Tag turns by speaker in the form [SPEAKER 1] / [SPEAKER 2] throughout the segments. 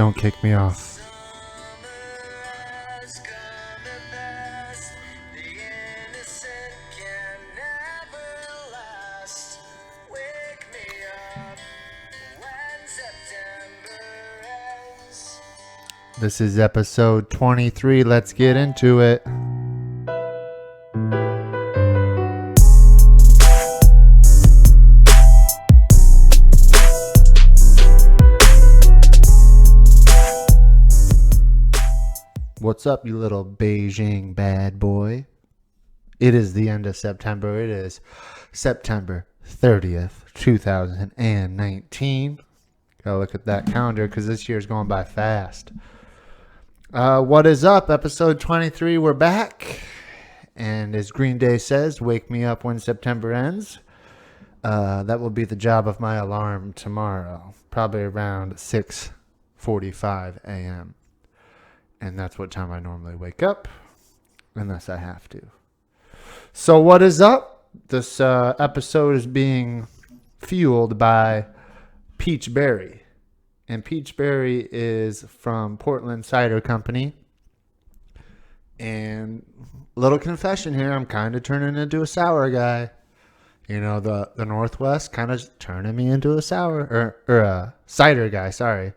[SPEAKER 1] Don't kick me off. This is episode 23. Let's get into it. What's up, you little Beijing bad boy? It is the end of September. It is September 30th, 2019. Gotta look at that calendar because this year's going by fast. What is up? Episode 23. We're back. And as Green Day says, wake me up when September ends. That will be the job of my alarm tomorrow. Probably around 6:45 a.m. And that's what time I normally wake up. Unless I have to. So what is up? This episode is being fueled by Peach Berry. And Peach Berry is from Portland Cider Company. And little confession here, I'm kind of turning into a sour guy. You know, the Northwest kind of turning me into a sour, or a cider guy, sorry.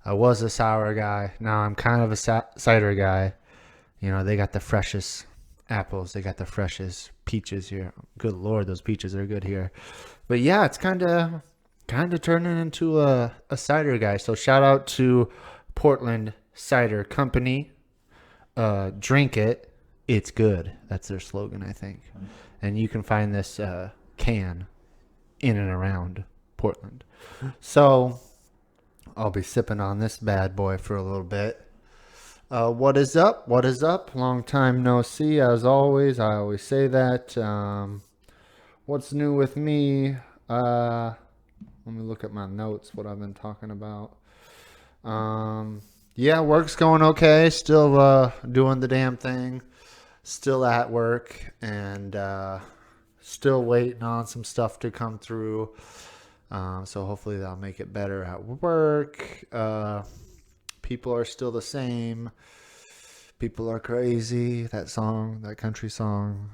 [SPEAKER 1] I was a sour guy. Now I'm kind of a cider guy. You know, they got the freshest apples. They got the freshest peaches here. Good Lord, those peaches are good here. But yeah, it's kind of turning into a cider guy. So shout out to Portland Cider Company. Drink it. It's good. That's their slogan, I think. And you can find this can in and around Portland. So I'll be sipping on this bad boy for a little bit. What is up? What is up? Long time no see. As always, I always say that. What's new with me? Let me look at my notes, what I've been talking about. Yeah, work's going okay. Still doing the damn thing. Still at work. And still waiting on some stuff to come through. So hopefully that'll make it better at work. People are still the same. People are crazy. That song, that country song.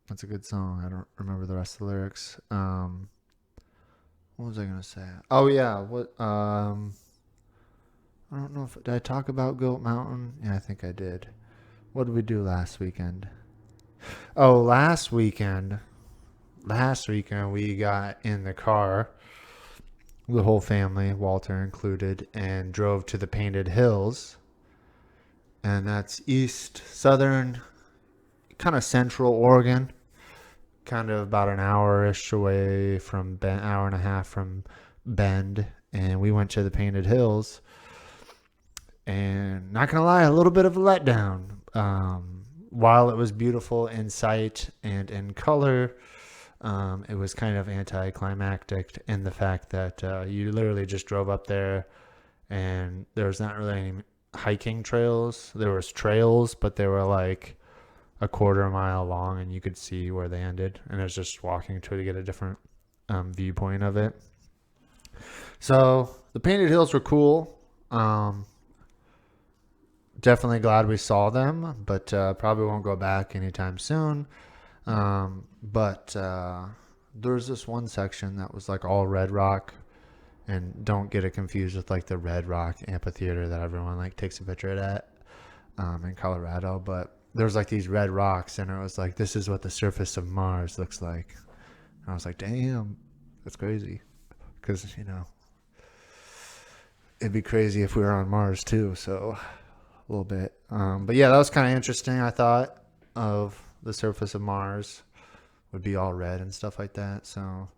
[SPEAKER 1] That's a good song. I don't remember the rest of the lyrics. What was I gonna say? Oh yeah. What? I don't know if did I talk about Goat Mountain? Yeah, I think I did. What did we do last weekend? Oh, last weekend we got in the car, the whole family, Walter included, and drove to the Painted Hills. And that's southern, kind of central Oregon. Kind of about an hour-ish away from Bend, hour and a half from Bend. And we went to the Painted Hills. And not going to lie, a little bit of a letdown. While it was beautiful in sight and in color, it was kind of anticlimactic in the fact that you literally just drove up there and there was not really any hiking trails. There was trails, but they were like a quarter mile long and you could see where they ended. And it was just walking to get a different viewpoint of it. So the Painted Hills were cool. Definitely glad we saw them, but probably won't go back anytime soon. But there's this one section that was like all red rock, and don't get it confused with like the Red Rock Amphitheater that everyone like takes a picture at in Colorado. But there's like these red rocks, and it was like, this is what the surface of Mars looks like. And I was like, damn, that's crazy, because you know it'd be crazy if we were on Mars too. So a little bit, but yeah, that was kind of interesting. I thought of the surface of Mars would be all red and stuff like that. So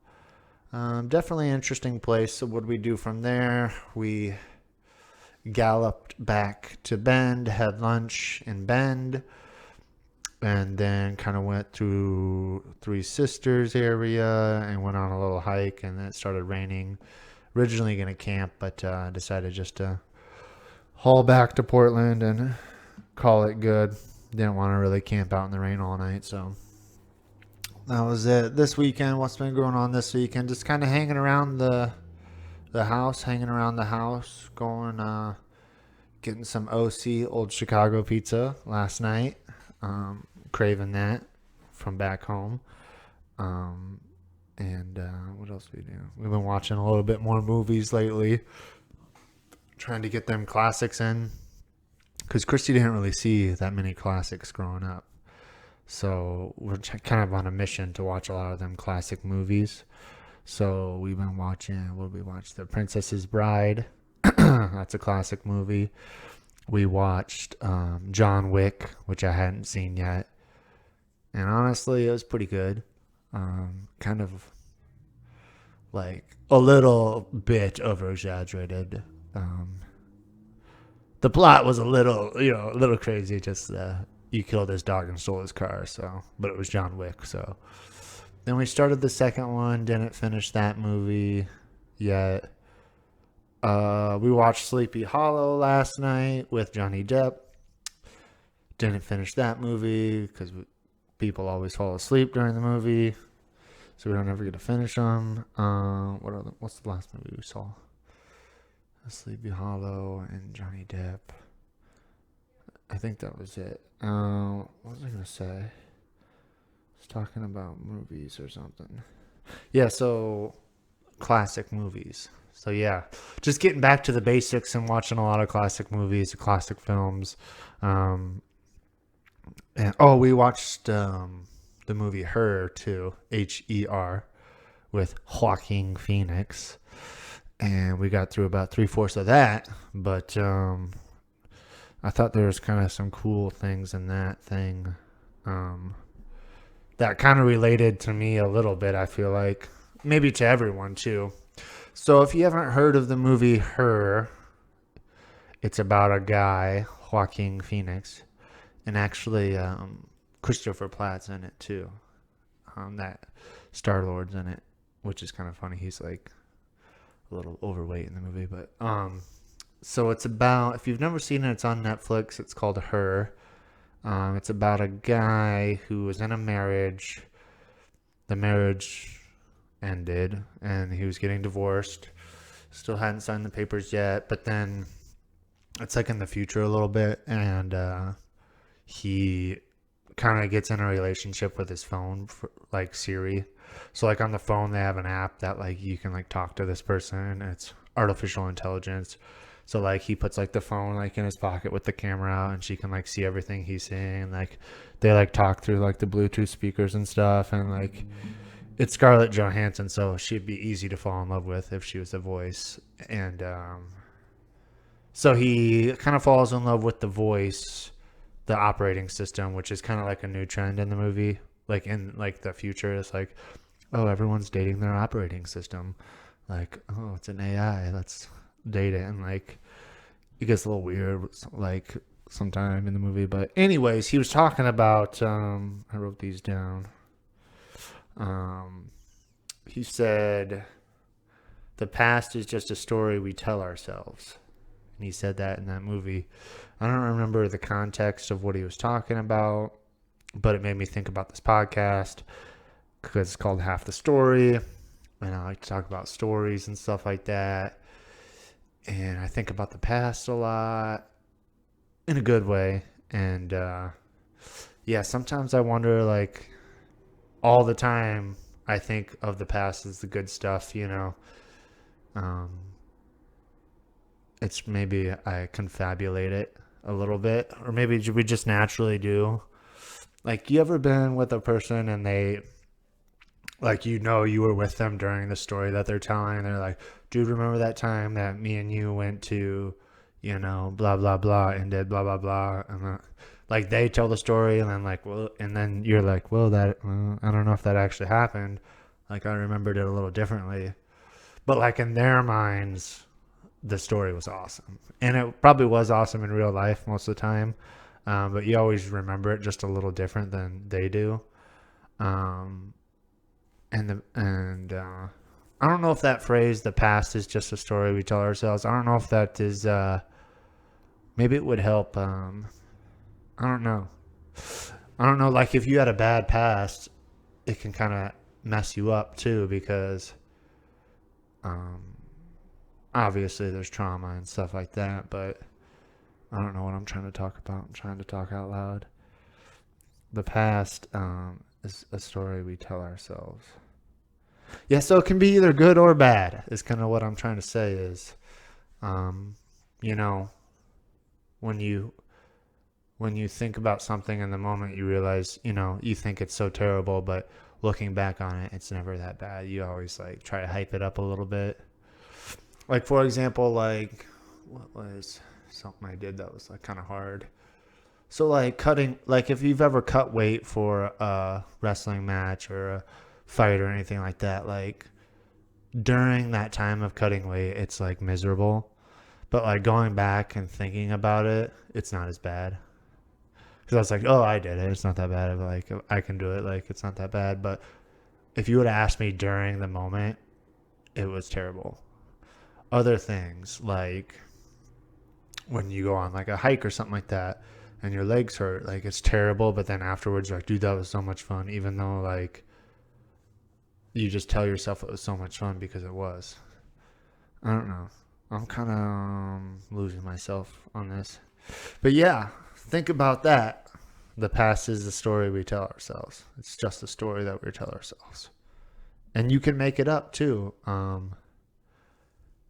[SPEAKER 1] definitely an interesting place. So what did we do from there? We galloped back to Bend, had lunch in Bend, and then kind of went through Three Sisters area and went on a little hike, and then it started raining. Originally going to camp, but decided just to haul back to Portland and call it good. Didn't want to really camp out in the rain all night, so that was it. This weekend, what's been going on this weekend? Just kind of hanging around the the house, hanging around the house, going, getting some OC, Old Chicago pizza last night. Craving that from back home. Um, and what else we do? We've been watching a little bit more movies lately, trying to get them classics in. Because Christy didn't really see that many classics growing up. So we're kind of on a mission to watch a lot of them classic movies. So we've been watching, what did we watch? The Princess's Bride. That's a classic movie. We watched John Wick, which I hadn't seen yet. And honestly, it was pretty good. Kind of like a little bit over exaggerated. The plot was a little crazy. Just you killed his dog and stole his car. So, but it was John Wick. So then we started the second one. Didn't finish that movie yet. We watched Sleepy Hollow last night with Johnny Depp. Didn't finish that movie because people always fall asleep during the movie, so we don't ever get to finish them. What's the last movie we saw? Sleepy Hollow and Johnny Depp. I think that was it. What was I gonna say? I was talking about movies or something. Yeah, so classic movies. So yeah, just getting back to the basics and watching a lot of classic movies, classic films. And we watched the movie Her too, Her, with Joaquin Phoenix, and we got through about 3/4 of that. But I thought there was kind of some cool things in that thing that kind of related to me a little bit. I feel like maybe to everyone too. So if you haven't heard of the movie Her, it's about a guy, Joaquin Phoenix, and actually Christopher Platt's in it too. That Star-Lord's in it, which is kind of funny. He's like a little overweight in the movie, but so it's about, if you've never seen it, it's on Netflix. It's called Her. It's about a guy who was in a marriage. The marriage ended and he was getting divorced. Still hadn't signed the papers yet, but then it's like in the future a little bit, and he kind of gets in a relationship with his phone, like Siri. So like on the phone they have an app that like you can like talk to this person, and it's artificial intelligence. So like he puts like the phone like in his pocket with the camera out, and she can like see everything he's saying. Like they like talk through like the Bluetooth speakers and stuff, and like it's Scarlett Johansson, so she'd be easy to fall in love with if she was the voice. And so he kind of falls in love with the voice, the operating system, which is kind of like a new trend in the movie. Like in like the future, it's like, oh, everyone's dating their operating system. Like, oh, it's an AI, let's date it. And like it gets a little weird like sometime in the movie. But anyways, he was talking about I wrote these down. He said the past is just a story we tell ourselves. And he said that in that movie. I don't remember the context of what he was talking about, but it made me think about this podcast because it's called Half the Story, and I like to talk about stories and stuff like that. And I think about the past a lot in a good way. And yeah, sometimes I wonder, like, all the time I think of the past as the good stuff, you know. It's maybe I confabulate it a little bit, or maybe we just naturally do. Like, you ever been with a person and they, like, you know, you were with them during the story that they're telling, and they're like, dude, remember that time that me and you went to, you know, blah, blah, blah, and did blah, blah, blah. And like, they tell the story, and then, like, well, and then you're like, well, I don't know if that actually happened. Like, I remembered it a little differently. But, like, in their minds, the story was awesome. And it probably was awesome in real life most of the time. But you always remember it just a little different than they do. And I don't know if that phrase, the past is just a story we tell ourselves, I don't know if that is, maybe it would help. I don't know. Like, if you had a bad past, it can kind of mess you up too, because obviously there's trauma and stuff like that, but I don't know what I'm trying to talk about. I'm trying to talk out loud. The past is a story we tell ourselves. Yeah, so it can be either good or bad. Is kind of what I'm trying to say. Is um, you know, when you when you think about something in the moment, you realize, you think it's so terrible, but looking back on it, it's never that bad. You always like try to hype it up a little bit. Like for example, like what was something I did that was like kind of hard. So like cutting, like if you've ever cut weight for a wrestling match or a fight or anything like that, like during that time of cutting weight, it's like miserable. But like going back and thinking about it, it's not as bad. Because I was like, oh, I did it. It's not that bad. Like I can do it. Like it's not that bad. But if you would have asked me during the moment, it was terrible. Other things like when you go on like a hike or something like that and your legs hurt, like it's terrible, but then afterwards you're like, dude, that was so much fun, even though like you just tell yourself it was so much fun because it was. I don't know. I'm kind of losing myself on this. But yeah, think about that. The past is the story we tell ourselves. It's just a story that we tell ourselves. And you can make it up too.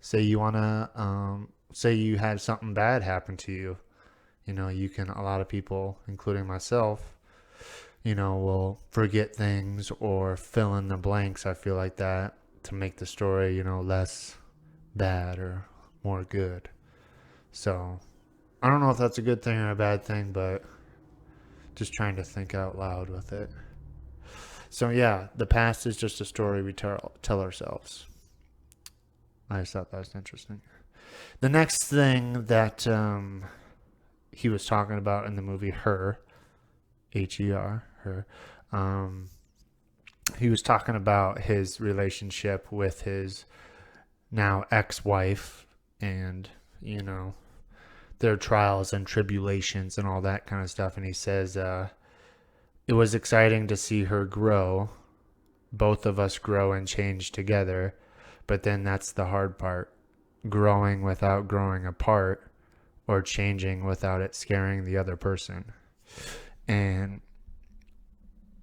[SPEAKER 1] Say you want to say you had something bad happen to you. You can, a lot of people, including myself, will forget things or fill in the blanks. I feel like that to make the story, less bad or more good. So I don't know if that's a good thing or a bad thing, but just trying to think out loud with it. So yeah, the past is just a story we tell ourselves. I just thought that was interesting. The next thing that he was talking about in the movie Her, Her, Her, he was talking about his relationship with his now ex-wife and, their trials and tribulations and all that kind of stuff. And he says, it was exciting to see her grow. Both of us grow and change together. But then that's the hard part. Growing without growing apart or changing without it scaring the other person. And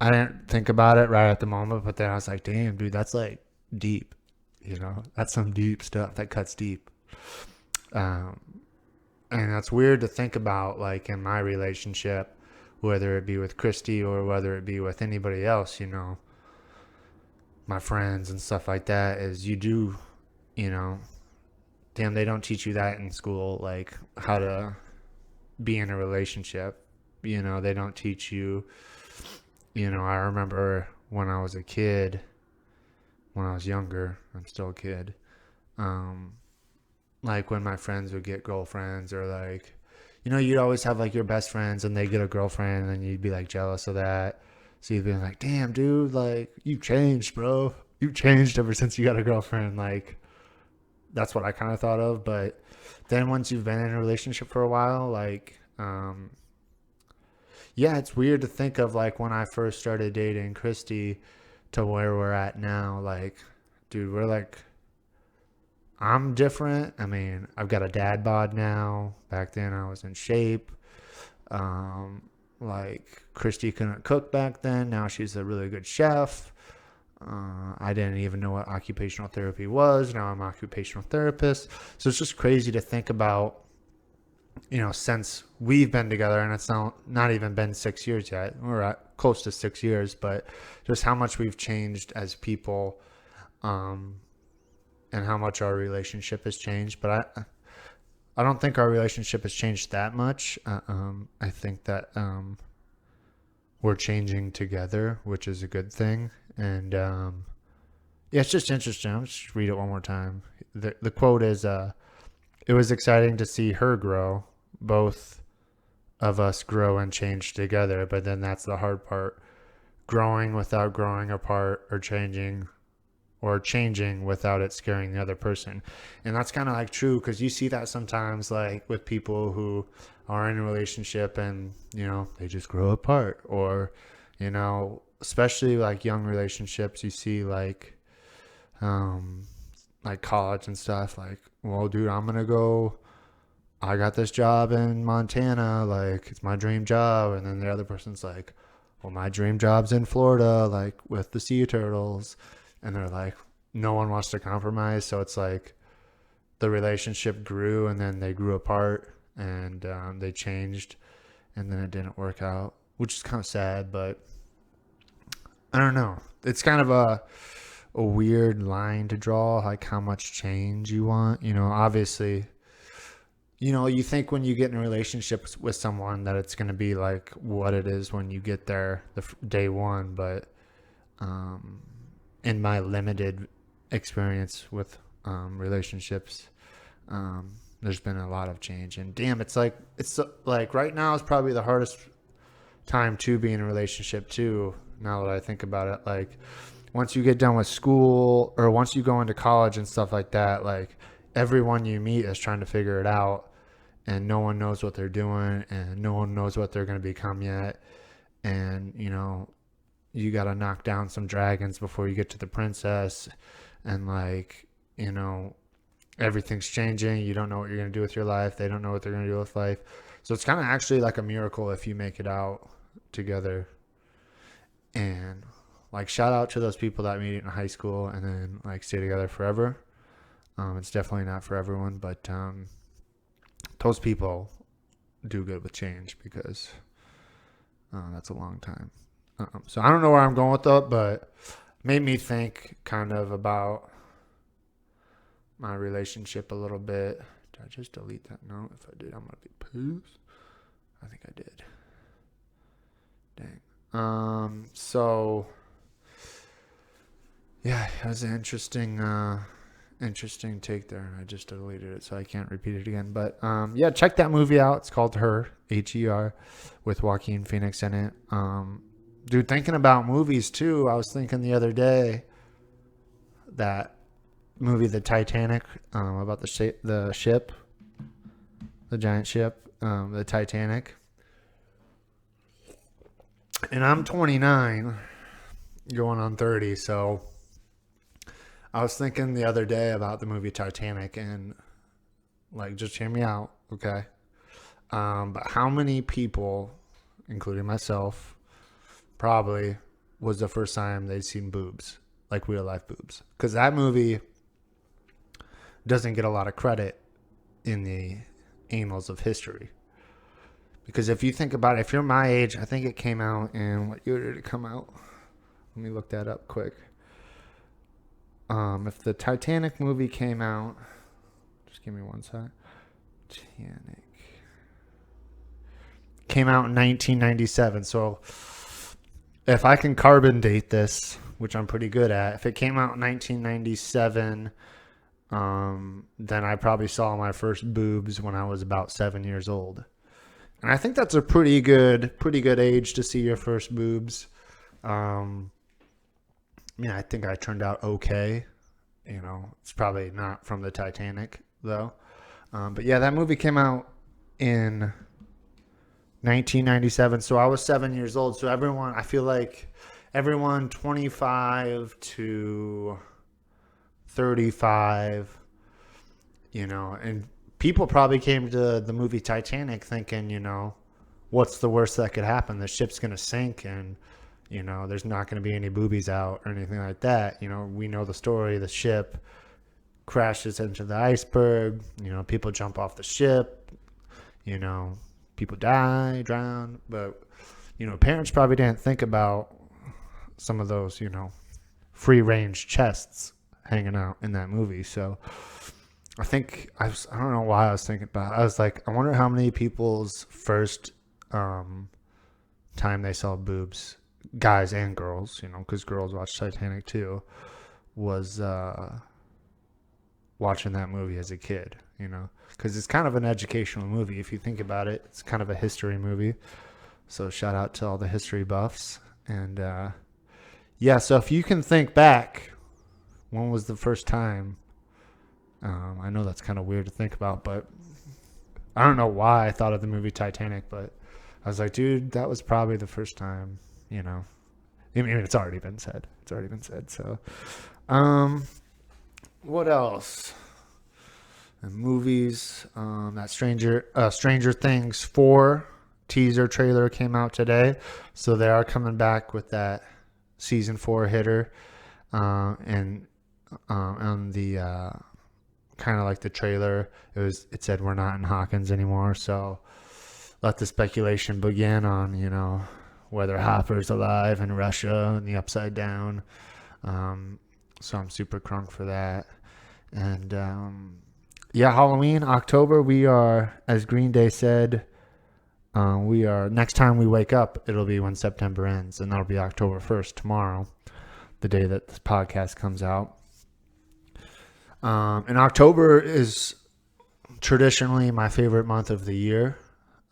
[SPEAKER 1] I didn't think about it right at the moment, but then I was like, damn, dude, that's like deep. That's some deep stuff that cuts deep. And that's weird to think about, like in my relationship, whether it be with Christy or whether it be with anybody else, my friends and stuff like that, is you do, damn, they don't teach you that in school, like how to be in a relationship. They don't teach you, I remember when I was a kid, when I was younger, I'm still a kid, like when my friends would get girlfriends or like, you'd always have like your best friends and they get a girlfriend and you'd be like jealous of that. So you'd be like, damn, dude, like you changed, bro. You changed ever since you got a girlfriend. Like that's what I kind of thought of. But then once you've been in a relationship for a while, like, yeah, it's weird to think of like when I first started dating Christy to where we're at now. Like, dude, we're like, I'm different. I mean, I've got a dad bod now. Back then I was in shape. Like Christy couldn't cook back then. Now she's a really good chef. I didn't even know what occupational therapy was. Now I'm an occupational therapist. So it's just crazy to think about, since we've been together, and it's not even been 6 years yet. We're at close to 6 years, but just how much we've changed as people, and how much our relationship has changed. But I don't think our relationship has changed that much. I think that we're changing together, which is a good thing. And yeah, it's just interesting. I'll just read it one more time. The quote is, it was exciting to see her grow. Both of us grow and change together, but then that's the hard part. Growing without growing apart or changing without it scaring the other person. And that's kind of like true, because you see that sometimes like with people who are in a relationship and they just grow apart, or especially like young relationships, you see like like college and stuff. Like, well, dude, I got this job in Montana. Like, it's my dream job. And then the other person's like, well, my dream job's in Florida, like with the sea turtles. And they're like, no one wants to compromise. So it's like the relationship grew and then they grew apart and they changed and then it didn't work out, which is kind of sad, but I don't know. It's kind of a weird line to draw, like how much change you want. Obviously, you think when you get in a relationship with someone that it's going to be like what it is when you get there day one. But in my limited experience with relationships, there's been a lot of change. And damn, it's like right now is probably the hardest time to be in a relationship too. Now that I think about it, like once you get done with school or once you go into college and stuff like that, like everyone you meet is trying to figure it out. And no one knows what they're doing, and no one knows what they're going to become yet. And, you got to knock down some dragons before you get to the princess. And, like, everything's changing. You don't know what you're going to do with your life. They don't know what they're going to do with life. So it's kind of actually like a miracle if you make it out together. And, like, shout out to those people that meet in high school and then, like, stay together forever. It's definitely not for everyone, but those people do good with change because that's a long time. So I don't know where I'm going with that, but made me think kind of about my relationship a little bit. Did I just delete that note? If I did, I'm going to be pissed. I think I did. Dang. So, yeah, it was an interesting take there, and I just deleted it, so I can't repeat it again. But yeah, check that movie out. It's called Her, Her, with Joaquin Phoenix in it. Dude, thinking about movies too, I was thinking the other day that movie, The Titanic, about the ship, the giant ship, the Titanic. And I'm 29, going on 30, so I was thinking the other day about the movie Titanic, and like, just hear me out, okay? But how many people, including myself, probably was the first time they'd seen boobs, like real life boobs? Because that movie doesn't get a lot of credit in the annals of history. Because if you think about it, if you're my age, I think it came out in, what year did it come out? Let me look that up quick. If the Titanic movie came out, just give me one sec. Titanic came out in 1997. So if I can carbon date this, which I'm pretty good at, if it came out in 1997, then I probably saw my first boobs when I was about 7 years old. And I think that's a pretty good age to see your first boobs. I think I turned out okay. It's probably not from the Titanic though. But yeah, that movie came out in 1997. So I was 7 years old. So I feel like everyone 25 to 35, and people probably came to the movie Titanic thinking, what's the worst that could happen? The ship's going to sink and, there's not going to be any boobies out or anything like that. We know the story. The ship crashes into the iceberg. People jump off the ship. People die, drown. But, parents probably didn't think about some of those, free range chests hanging out in that movie. So I think I don't know why I was thinking about it. I was like, I wonder how many people's first time they saw boobs, guys and girls, because girls watch Titanic too, was watching that movie as a kid, because it's kind of an educational movie. If you think about it, it's kind of a history movie. So shout out to all the history buffs. And yeah, so if you can think back, when was the first time? I know that's kind of weird to think about, but I don't know why I thought of the movie Titanic, but I was like, dude, that was probably the first time, it's already been said. So, What else? And movies. That Stranger Things 4 teaser trailer came out today, so they are coming back with that season 4 hitter, and on the kind of like the trailer, it said we're not in Hawkins anymore, so let the speculation begin on whether Hopper's alive in Russia and the Upside Down. So I'm super crunk for that, and yeah, Halloween, October. We are, as Green Day said, we are, next time we wake up, it'll be when September ends, and that'll be October 1st, tomorrow, the day that this podcast comes out. And October is traditionally my favorite month of the year.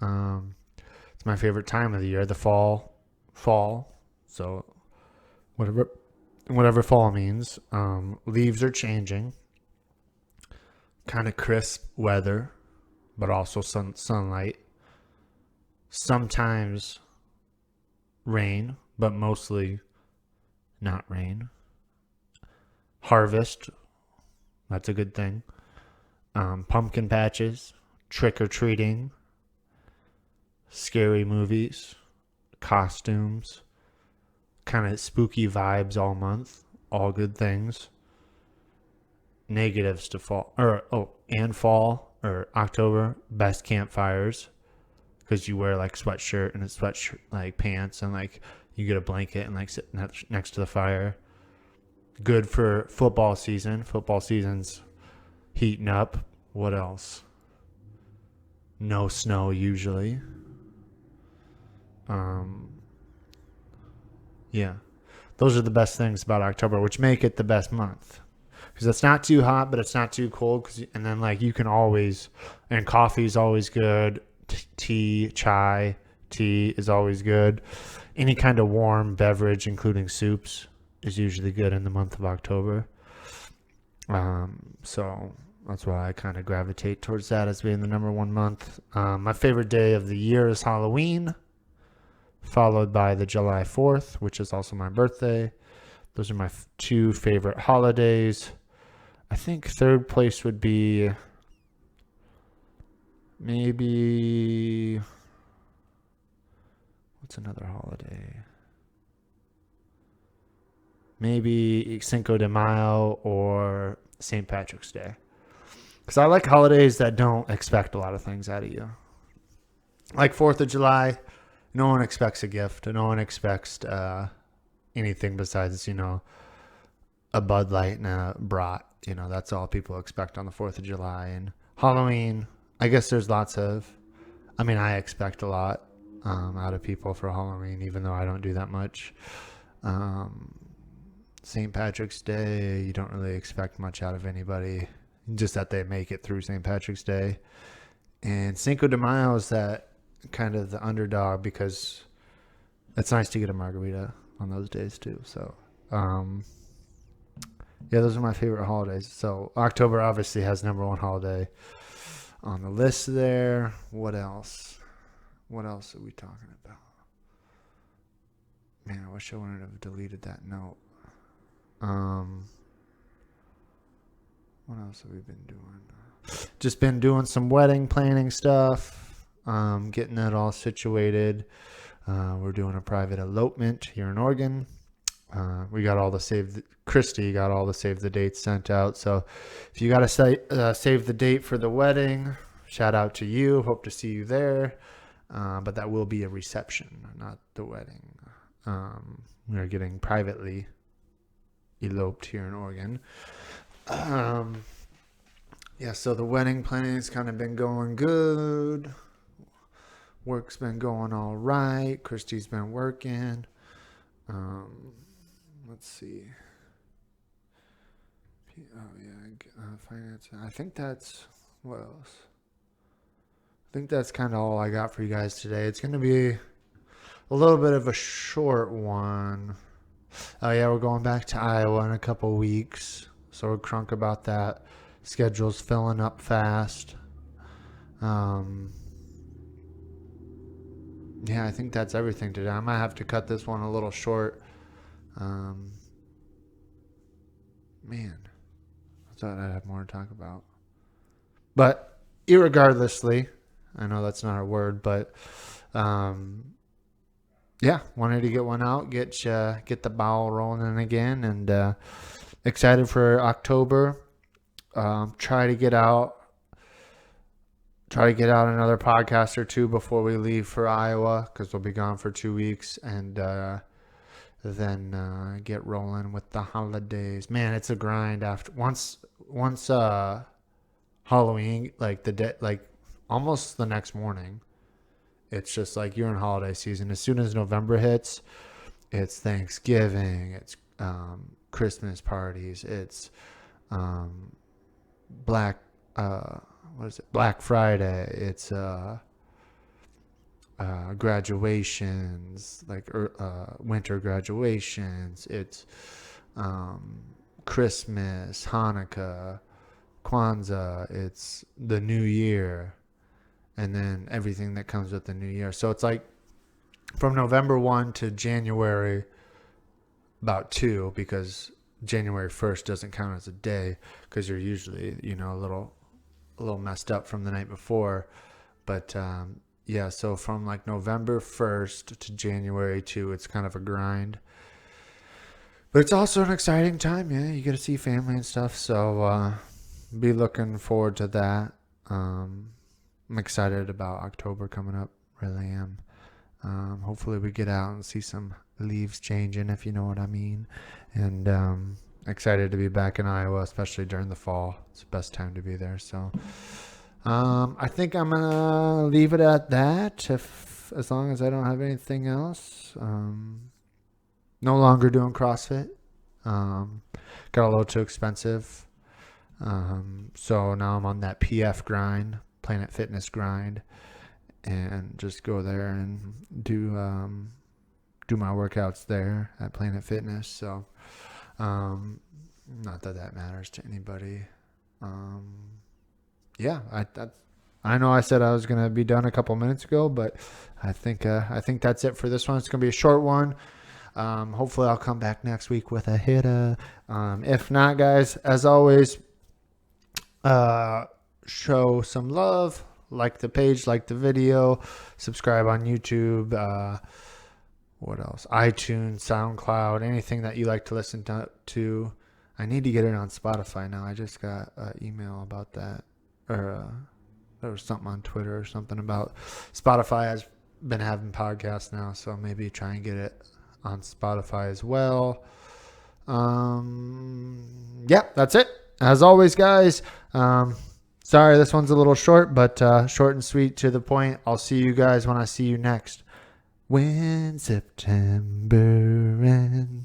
[SPEAKER 1] It's my favorite time of the year, the fall. So whatever fall means. Leaves are changing. Kind of crisp weather, but also sunlight. Sometimes rain, but mostly not rain. Harvest, that's a good thing. Pumpkin patches, trick-or-treating, scary movies, costumes, kind of spooky vibes all month, all good things. Negatives to fall, fall or October, best campfires, because you wear like sweatshirt and a sweatshirt like pants, and like you get a blanket and like sit next to the fire. Good for football season. Football season's heating up. What else? No snow usually. Yeah, those are the best things about October, which make it the best month. Because it's not too hot, but it's not too cold. And then like you can always, and coffee is always good. Chai tea is always good. Any kind of warm beverage, including soups, is usually good in the month of October. So that's why I kind of gravitate towards that as being the number one month. My favorite day of the year is Halloween, followed by the July 4th, which is also my birthday. Those are my two favorite holidays. I think third place would be maybe, what's another holiday? Maybe Cinco de Mayo or St. Patrick's Day. Because I like holidays that don't expect a lot of things out of you. Like 4th of July, no one expects a gift. No one expects anything besides, a Bud Light and a brat. That's all people expect on the 4th of July. And Halloween, I guess there's I expect a lot out of people for Halloween, even though I don't do that much. St. Patrick's Day, you don't really expect much out of anybody, just that they make it through St. Patrick's Day. And Cinco de Mayo is that kind of the underdog, because it's nice to get a margarita on those days too. So, yeah, those are my favorite holidays. So October obviously has number one holiday on the list there. What else? What else are we talking about? Man, I wish I wouldn't have deleted that note. What else have we been doing? Just been doing some wedding planning stuff. Getting that all situated. We're doing a private elopement here in Oregon. We got all the Christy got all the save the dates sent out. So if you got to save the date for the wedding, shout out to you. Hope to see you there. But that will be a reception, not the wedding. We are getting privately eloped here in Oregon. Yeah, so the wedding planning's kind of been going good. Work's been going all right. Christy's been working. Let's see. Oh yeah, finance. I think that's, what else? I think that's kind of all I got for you guys today. It's going to be a little bit of a short one. Oh yeah, we're going back to Iowa in a couple weeks, so we're crunk about that. Schedule's filling up fast. Yeah, I think that's everything today. I might have to cut this one a little short. Man, thought I'd have more to talk about. But irregardlessly, I know that's not a word, but yeah, wanted to get one out, get the ball rolling again, and excited for October. Try to get out another podcast or two before we leave for Iowa, because we'll be gone for 2 weeks, and then get rolling with the holidays. Man, it's a grind after once Halloween, like almost the next morning. It's just like you're in holiday season. As soon as November hits, it's Thanksgiving, it's Christmas parties, it's Black Friday, it's graduations, like winter graduations, it's Christmas, Hanukkah, Kwanzaa, it's the New Year, and then everything that comes with the New Year. So it's like from November 1 to January about 2, because January 1st doesn't count as a day, because you're usually, a little messed up from the night before. But yeah, so from like November 1st to January 2, it's kind of a grind. But it's also an exciting time, yeah. You get to see family and stuff, so be looking forward to that. I'm excited about October coming up, really am. Hopefully we get out and see some leaves changing, if you know what I mean. And excited to be back in Iowa, especially during the fall. It's the best time to be there. So I think I'm going to leave it at that, as long as I don't have anything else. No longer doing CrossFit. Got a little too expensive. So now I'm on that PF grind, Planet Fitness grind, and just go there and do my workouts there at Planet Fitness. So not that matters to anybody. Yeah, I know I said I was gonna be done a couple minutes ago, but I think that's it for this one. It's gonna be a short one. Hopefully I'll come back next week with a hitter. If not, guys, as always, show some love, like the page, like the video, subscribe on YouTube, what else? iTunes, SoundCloud, anything that you like to listen to. I need to get it on Spotify now. I just got an email about that, or there was something on Twitter or something about Spotify has been having podcasts now, so maybe try and get it on Spotify as well. Yeah, that's it. As always, guys, sorry this one's a little short, but short and sweet, to the point. I'll see you guys when I see you next. When September ends.